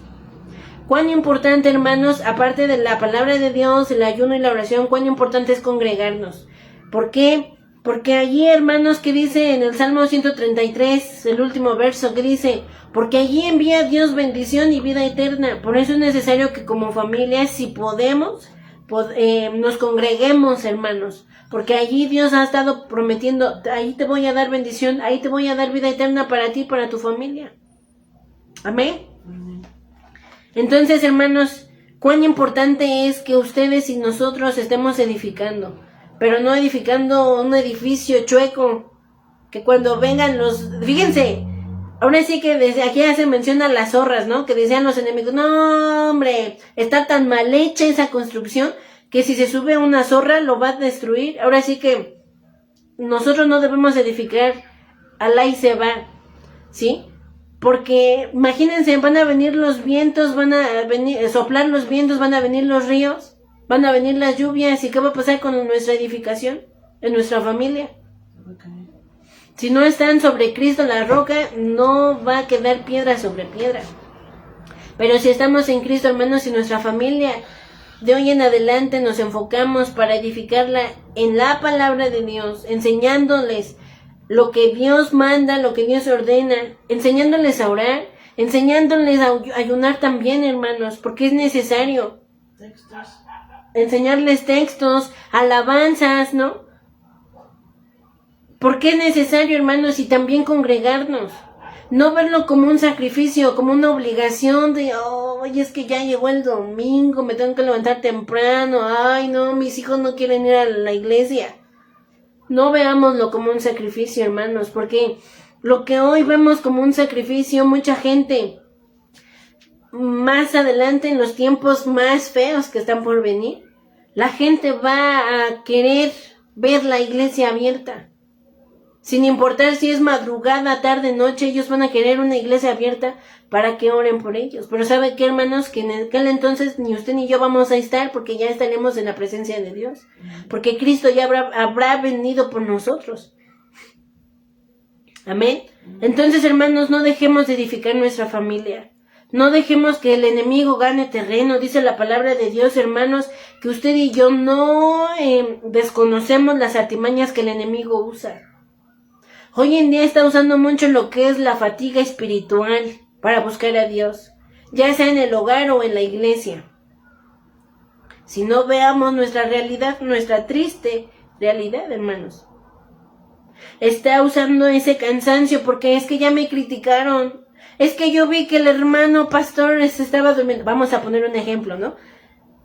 Cuán importante, hermanos, aparte de la palabra de Dios, el ayuno y la oración, cuán importante es congregarnos. ¿Por qué? Porque allí, hermanos, que dice en el Salmo 133, el último verso, que dice, porque allí envía Dios bendición y vida eterna. Por eso es necesario que como familia, si podemos, nos congreguemos, hermanos. Porque allí Dios ha estado prometiendo, ahí te voy a dar bendición, ahí te voy a dar vida eterna para ti y para tu familia. Amén. Entonces, hermanos, cuán importante es que ustedes y nosotros estemos edificando. Pero no edificando un edificio chueco, que cuando vengan fíjense, ahora sí que desde aquí ya se mencionan las zorras, ¿no? Que decían los enemigos, no hombre, está tan mal hecha esa construcción, que si se sube una zorra lo va a destruir. Ahora sí que nosotros no debemos edificar, Alá y se va, ¿sí? Porque imagínense, van a venir los vientos, van a venir, soplar los vientos, van a venir los ríos, van a venir las lluvias, ¿y qué va a pasar con nuestra edificación, en nuestra familia? Okay. Si no están sobre Cristo la roca, no va a quedar piedra sobre piedra. Pero si estamos en Cristo, hermanos, y nuestra familia, de hoy en adelante nos enfocamos para edificarla en la palabra de Dios, enseñándoles lo que Dios manda, lo que Dios ordena, enseñándoles a orar, enseñándoles a ayunar también, hermanos, porque es necesario. Enseñarles textos, alabanzas, ¿no? Porque es necesario, hermanos, y también congregarnos. No verlo como un sacrificio, como una obligación de, oye, es que ya llegó el domingo, me tengo que levantar temprano, ay, no, mis hijos no quieren ir a la iglesia. No veámoslo como un sacrificio, hermanos, porque lo que hoy vemos como un sacrificio, mucha gente, más adelante, en los tiempos más feos que están por venir, la gente va a querer ver la iglesia abierta. Sin importar si es madrugada, tarde, noche, ellos van a querer una iglesia abierta para que oren por ellos. Pero ¿sabe qué, hermanos? Que en aquel entonces ni usted ni yo vamos a estar, porque ya estaremos en la presencia de Dios. Porque Cristo ya habrá venido por nosotros. Amén. Entonces, hermanos, no dejemos de edificar nuestra familia. No dejemos que el enemigo gane terreno. Dice la palabra de Dios, hermanos, que usted y yo no desconocemos las artimañas que el enemigo usa. Hoy en día está usando mucho lo que es la fatiga espiritual para buscar a Dios, ya sea en el hogar o en la iglesia. Si no veamos nuestra realidad, nuestra triste realidad, hermanos. Está usando ese cansancio porque es que ya me criticaron. Es que yo vi que el hermano pastor se estaba durmiendo. Vamos a poner un ejemplo, ¿no?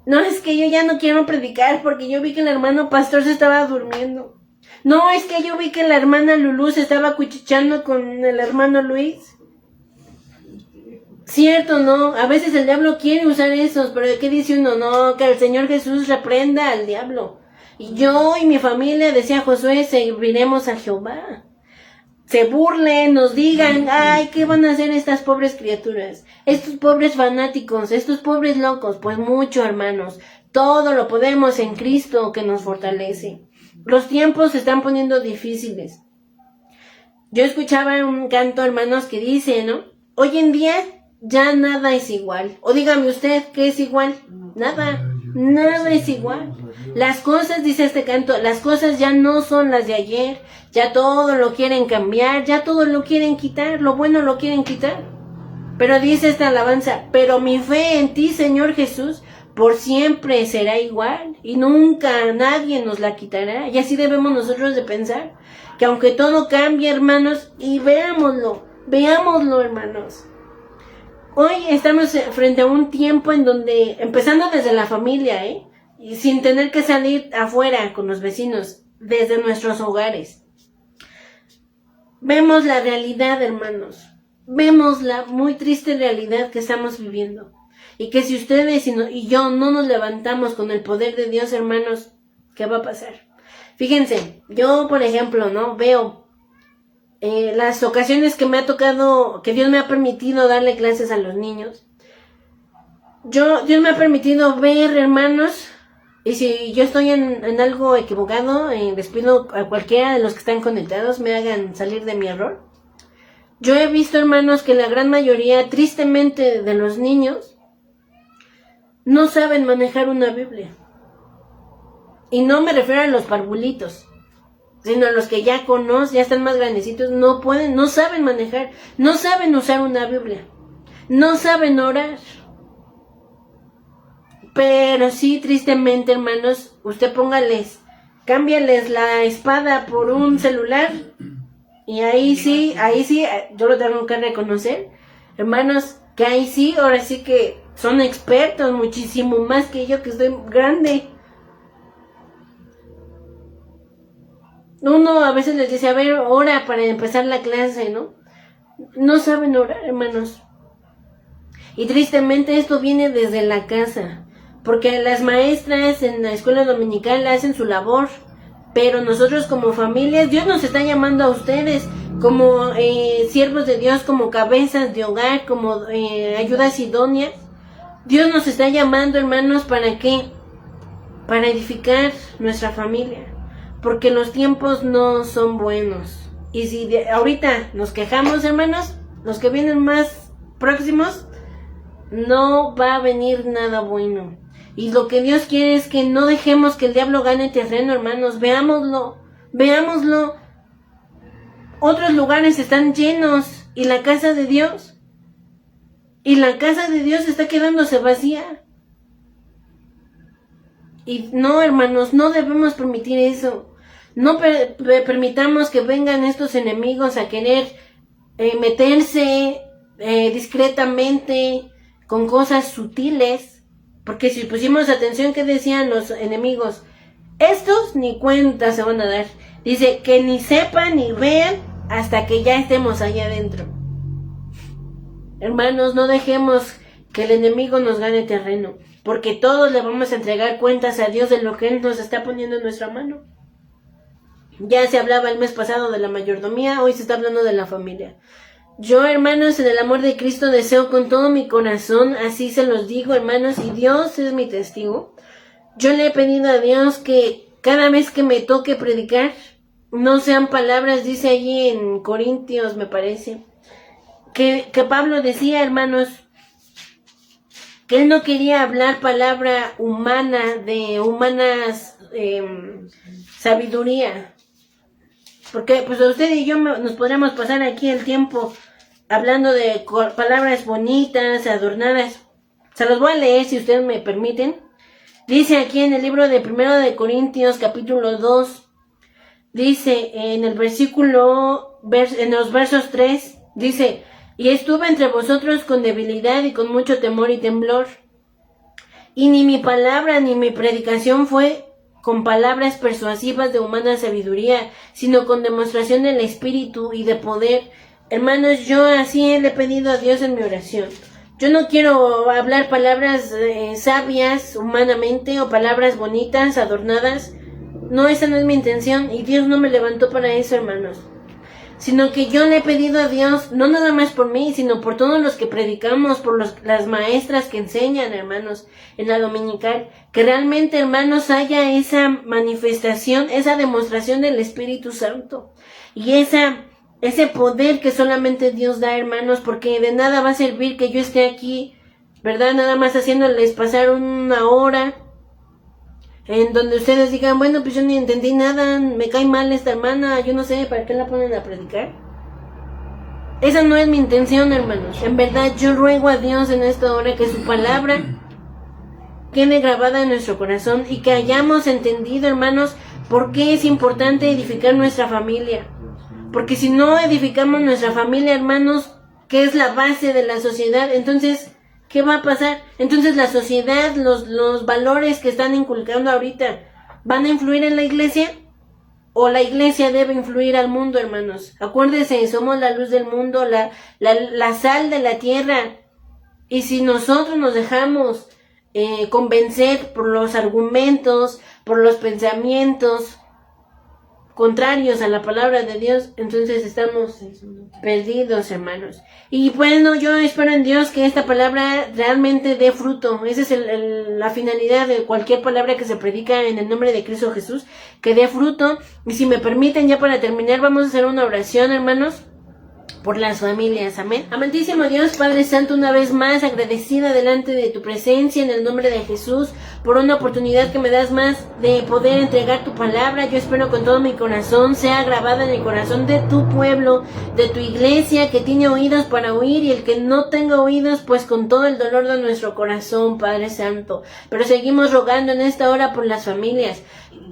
No, es que yo ya no quiero predicar porque yo vi que el hermano pastor se estaba durmiendo. No, es que yo vi que la hermana Lulú se estaba cuchicheando con el hermano Luis. Cierto, ¿no? A veces el diablo quiere usar esos, pero ¿qué dice uno? No, que el Señor Jesús reprenda al diablo. Y yo y mi familia, decía Josué, serviremos a Jehová. Se burlen, nos digan, ay, ¿qué van a hacer estas pobres criaturas? Estos pobres fanáticos, estos pobres locos. Pues mucho, hermanos. Todo lo podemos en Cristo que nos fortalece. Los tiempos se están poniendo difíciles. Yo escuchaba un canto, hermanos, que dice, ¿no? Hoy en día ya nada es igual. O dígame usted, ¿qué es igual? Nada es igual. Las cosas, dice este canto, las cosas ya no son las de ayer. Ya todo lo quieren cambiar, ya todo lo quieren quitar, lo bueno lo quieren quitar. Pero dice esta alabanza, pero mi fe en ti, Señor Jesús, por siempre será igual y nunca nadie nos la quitará. Y así debemos nosotros de pensar, que aunque todo cambie, hermanos, y veámoslo, hermanos. Hoy estamos frente a un tiempo en donde, empezando desde la familia, y sin tener que salir afuera con los vecinos, desde nuestros hogares. Vemos la realidad, hermanos. Vemos la muy triste realidad que estamos viviendo. Y que si ustedes y yo no nos levantamos con el poder de Dios, hermanos, ¿qué va a pasar? Fíjense, yo, por ejemplo, ¿no? Veo las ocasiones que me ha tocado, que Dios me ha permitido darle clases a los niños. Dios me ha permitido ver, hermanos, y si yo estoy en algo equivocado, les pido a cualquiera de los que están conectados me hagan salir de mi error. Yo he visto, hermanos, que la gran mayoría, tristemente, de los niños no saben manejar una Biblia. Y no me refiero a los parvulitos, sino a los que ya conocen, ya están más grandecitos, no saben manejar, no saben usar una Biblia, no saben orar. Pero sí, tristemente, hermanos, usted cámbiales la espada por un celular, y ahí sí, yo lo tengo que reconocer, hermanos, que ahí sí, ahora sí que son expertos, muchísimo más que yo, que estoy grande. Uno a veces les dice, a ver, ora para empezar la clase, ¿no? No saben orar, hermanos. Y tristemente esto viene desde la casa, porque las maestras en la escuela dominical hacen su labor, pero nosotros como familias, Dios nos está llamando a ustedes como siervos de Dios, como cabezas de hogar, como ayudas idóneas. Dios nos está llamando, hermanos, ¿para qué? Para edificar nuestra familia, porque los tiempos no son buenos. Y si ahorita nos quejamos, hermanos, los que vienen más próximos, no va a venir nada bueno. Y lo que Dios quiere es que no dejemos que el diablo gane terreno, hermanos. Veámoslo. Otros lugares están llenos y la casa de Dios está quedándose vacía. Y no, hermanos, no debemos permitir eso. No permitamos que vengan estos enemigos a querer meterse discretamente con cosas sutiles. Porque si pusimos atención, ¿qué decían los enemigos? Estos ni cuenta se van a dar. Dice que ni sepan ni vean hasta que ya estemos allá adentro. Hermanos, no dejemos que el enemigo nos gane terreno, porque todos le vamos a entregar cuentas a Dios de lo que Él nos está poniendo en nuestra mano. Ya se hablaba el mes pasado de la mayordomía, hoy se está hablando de la familia. Yo, hermanos, en el amor de Cristo deseo con todo mi corazón, así se los digo, hermanos, y Dios es mi testigo. Yo le he pedido a Dios que cada vez que me toque predicar, no sean palabras, dice allí en Corintios, me parece, que Pablo decía, hermanos, que él no quería hablar palabra humana, de humanas sabiduría. Porque pues usted y yo nos podríamos pasar aquí el tiempo hablando de palabras bonitas, adornadas. Se los voy a leer si ustedes me permiten. Dice aquí en el libro de 1 de Corintios, capítulo 2, dice en el en los versos 3, dice: y estuve entre vosotros con debilidad y con mucho temor y temblor. Y ni mi palabra ni mi predicación fue con palabras persuasivas de humana sabiduría, sino con demostración del Espíritu y de poder. Hermanos, yo así le he pedido a Dios en mi oración. Yo no quiero hablar palabras sabias humanamente o palabras bonitas, adornadas. No, esa no es mi intención y Dios no me levantó para eso, hermanos. Sino que yo le he pedido a Dios, no nada más por mí, sino por todos los que predicamos, por las maestras que enseñan, hermanos, en la dominical, que realmente, hermanos, haya esa manifestación, esa demostración del Espíritu Santo, y ese poder que solamente Dios da, hermanos, porque de nada va a servir que yo esté aquí, ¿verdad? Nada más haciéndoles pasar una hora, en donde ustedes digan, bueno, pues yo ni entendí nada, me cae mal esta hermana, yo no sé, ¿para qué la ponen a predicar? Esa no es mi intención, hermanos. En verdad, yo ruego a Dios en esta hora que su palabra quede grabada en nuestro corazón y que hayamos entendido, hermanos, por qué es importante edificar nuestra familia. Porque si no edificamos nuestra familia, hermanos, que es la base de la sociedad, entonces ¿qué va a pasar? Entonces la sociedad, los valores que están inculcando ahorita, ¿van a influir en la iglesia? ¿O la iglesia debe influir al mundo, hermanos? Acuérdense, somos la luz del mundo, la sal de la tierra. Y si nosotros nos dejamos convencer por los argumentos, por los pensamientos contrarios a la palabra de Dios, entonces estamos perdidos, hermanos. Y bueno, yo espero en Dios que esta palabra realmente dé fruto. Esa es la finalidad de cualquier palabra que se predica en el nombre de Cristo Jesús, que dé fruto. Y si me permiten, ya para terminar, vamos a hacer una oración, hermanos, por las familias, amén. Amantísimo Dios, Padre Santo, una vez más agradecida delante de tu presencia en el nombre de Jesús por una oportunidad que me das más de poder entregar tu palabra. Yo espero con todo mi corazón sea grabada en el corazón de tu pueblo, de tu iglesia que tiene oídos para oír, y el que no tenga oídos, pues con todo el dolor de nuestro corazón, Padre Santo. Pero seguimos rogando en esta hora por las familias,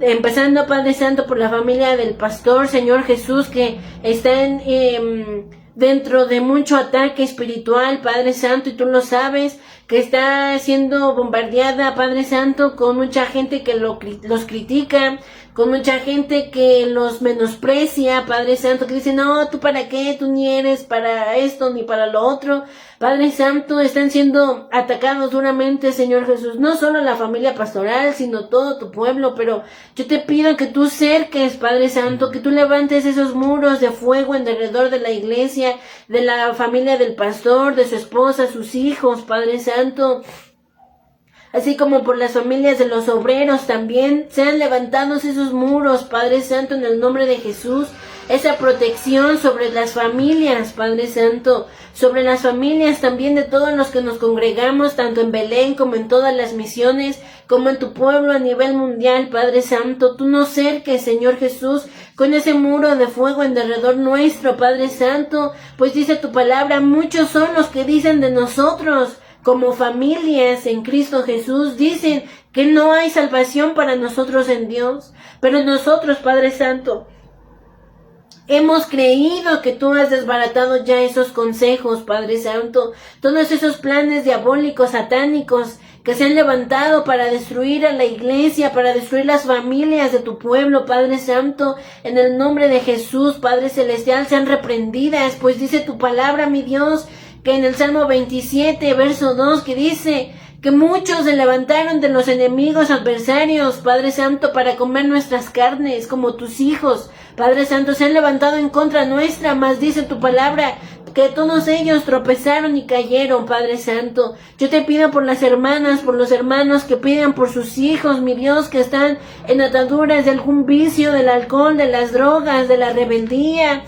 empezando, Padre Santo, por la familia del pastor, Señor Jesús, que están dentro de mucho ataque espiritual, Padre Santo, y tú lo sabes, que está siendo bombardeada, Padre Santo, con mucha gente que los critica, con mucha gente que los menosprecia, Padre Santo, que dice, no, tú para qué, tú ni eres para esto ni para lo otro. Padre Santo, están siendo atacados duramente, Señor Jesús, no solo la familia pastoral, sino todo tu pueblo. Pero yo te pido que tú cerques, Padre Santo, que tú levantes esos muros de fuego en alrededor de la iglesia, de la familia del pastor, de su esposa, sus hijos, Padre Santo, así como por las familias de los obreros también. Sean levantados esos muros, Padre Santo, en el nombre de Jesús. esa protección sobre las familias, Padre Santo, sobre las familias también de todos los que nos congregamos, tanto en Belén como en todas las misiones, como en tu pueblo a nivel mundial, Padre Santo. Tú nos cerques, Señor Jesús, con ese muro de fuego en derredor nuestro, Padre Santo, pues dice tu palabra, muchos son los que dicen de nosotros, como familias en Cristo Jesús, dicen que no hay salvación para nosotros en Dios, pero nosotros, Padre Santo, hemos creído que tú has desbaratado ya esos consejos, Padre Santo, todos esos planes diabólicos, satánicos, que se han levantado para destruir a la iglesia, para destruir las familias de tu pueblo, Padre Santo, en el nombre de Jesús, Padre Celestial, sean reprendidas, pues dice tu palabra, mi Dios, que en el Salmo 27, verso 2, que dice que muchos se levantaron de los enemigos adversarios, Padre Santo, para comer nuestras carnes, como tus hijos, Padre Santo, se han levantado en contra nuestra, mas dice tu palabra, que todos ellos tropezaron y cayeron, Padre Santo. Yo te pido por las hermanas, por los hermanos que piden por sus hijos, mi Dios, que están en ataduras de algún vicio, del alcohol, de las drogas, de la rebeldía.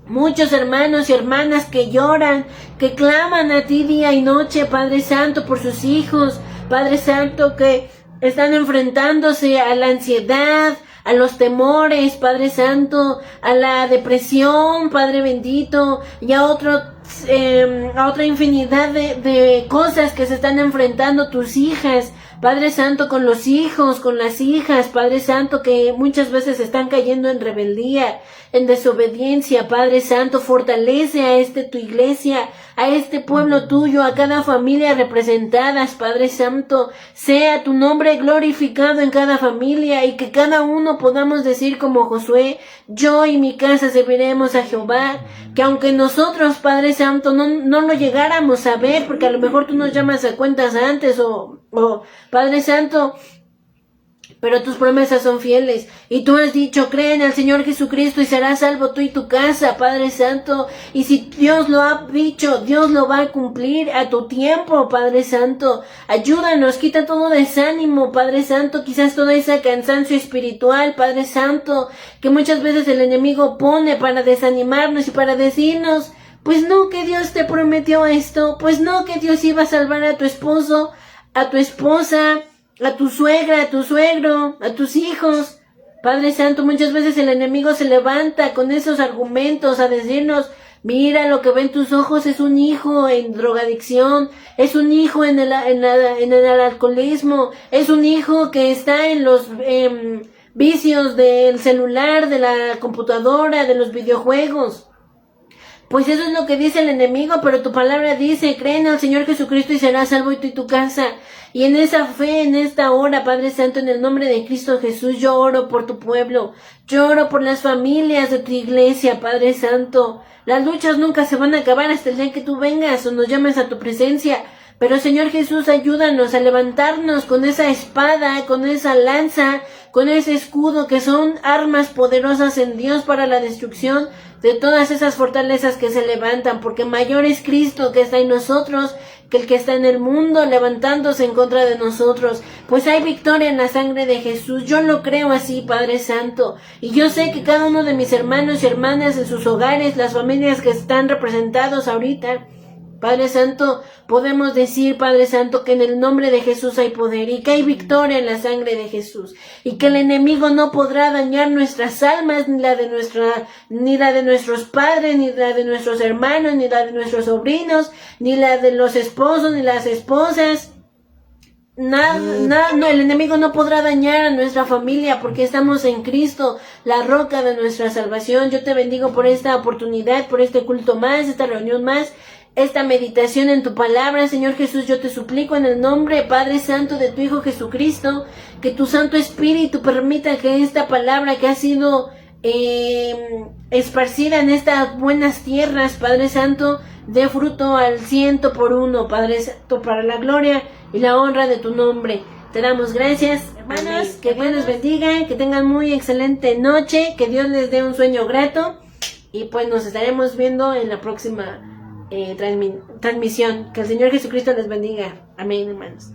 Muchos hermanos y hermanas que lloran, que claman a ti día y noche, Padre Santo, por sus hijos, Padre Santo, que están enfrentándose a la ansiedad, a los temores, Padre Santo, a la depresión, Padre bendito, y a otra infinidad de cosas que se están enfrentando tus hijas, Padre Santo, con los hijos, con las hijas, Padre Santo, que muchas veces están cayendo en rebeldía, en desobediencia, Padre Santo, fortalece a tu iglesia, a este pueblo tuyo, a cada familia representadas, Padre Santo, sea tu nombre glorificado en cada familia y que cada uno podamos decir como Josué, yo y mi casa serviremos a Jehová, que aunque nosotros, Padre Santo, no lo llegáramos a ver, porque a lo mejor tú nos llamas a cuentas antes o Padre Santo, pero tus promesas son fieles, y tú has dicho, cree en el Señor Jesucristo y serás salvo tú y tu casa, Padre Santo, y si Dios lo ha dicho, Dios lo va a cumplir a tu tiempo, Padre Santo. Ayúdanos, quita todo desánimo, Padre Santo, quizás todo ese cansancio espiritual, Padre Santo, que muchas veces el enemigo pone para desanimarnos y para decirnos, pues no que Dios te prometió esto, pues no que Dios iba a salvar a tu esposo, a tu esposa, a tu suegra, a tu suegro, a tus hijos. Padre Santo, muchas veces el enemigo se levanta con esos argumentos a decirnos, mira, lo que ven tus ojos es un hijo en drogadicción, es un hijo en el alcoholismo, es un hijo que está en los vicios del celular, de la computadora, de los videojuegos. Pues eso es lo que dice el enemigo, pero tu palabra dice, cree en el Señor Jesucristo y serás salvo y tú y tu casa. Y en esa fe, en esta hora, Padre Santo, en el nombre de Cristo Jesús, yo oro por tu pueblo, yo oro por las familias de tu iglesia, Padre Santo. Las luchas nunca se van a acabar hasta el día que tú vengas o nos llames a tu presencia. Pero Señor Jesús, ayúdanos a levantarnos con esa espada, con esa lanza, con ese escudo que son armas poderosas en Dios para la destrucción de todas esas fortalezas que se levantan, porque mayor es Cristo que está en nosotros que el que está en el mundo levantándose en contra de nosotros. Pues hay victoria en la sangre de Jesús. Yo lo creo así, Padre Santo. Y yo sé que cada uno de mis hermanos y hermanas en sus hogares, las familias que están representados ahorita, Padre Santo, podemos decir, Padre Santo, que en el nombre de Jesús hay poder y que hay victoria en la sangre de Jesús y que el enemigo no podrá dañar nuestras almas, ni la de nuestros padres, ni la de nuestros hermanos, ni la de nuestros sobrinos, ni la de los esposos, ni las esposas. El enemigo no podrá dañar a nuestra familia porque estamos en Cristo, la roca de nuestra salvación. Yo te bendigo por esta oportunidad, por este culto más, esta reunión más, esta meditación en tu palabra, Señor Jesús. Yo te suplico en el nombre, Padre Santo, de tu Hijo Jesucristo, que tu Santo Espíritu permita que esta palabra que ha sido esparcida en estas buenas tierras, Padre Santo, dé fruto al 100%, Padre Santo, para la gloria y la honra de tu nombre. Te damos gracias, hermanos. Amén. Que Dios les bendiga, que tengan muy excelente noche, que Dios les dé un sueño grato y pues nos estaremos viendo en la próxima transmisión. Que el Señor Jesucristo les bendiga. Amén, hermanos.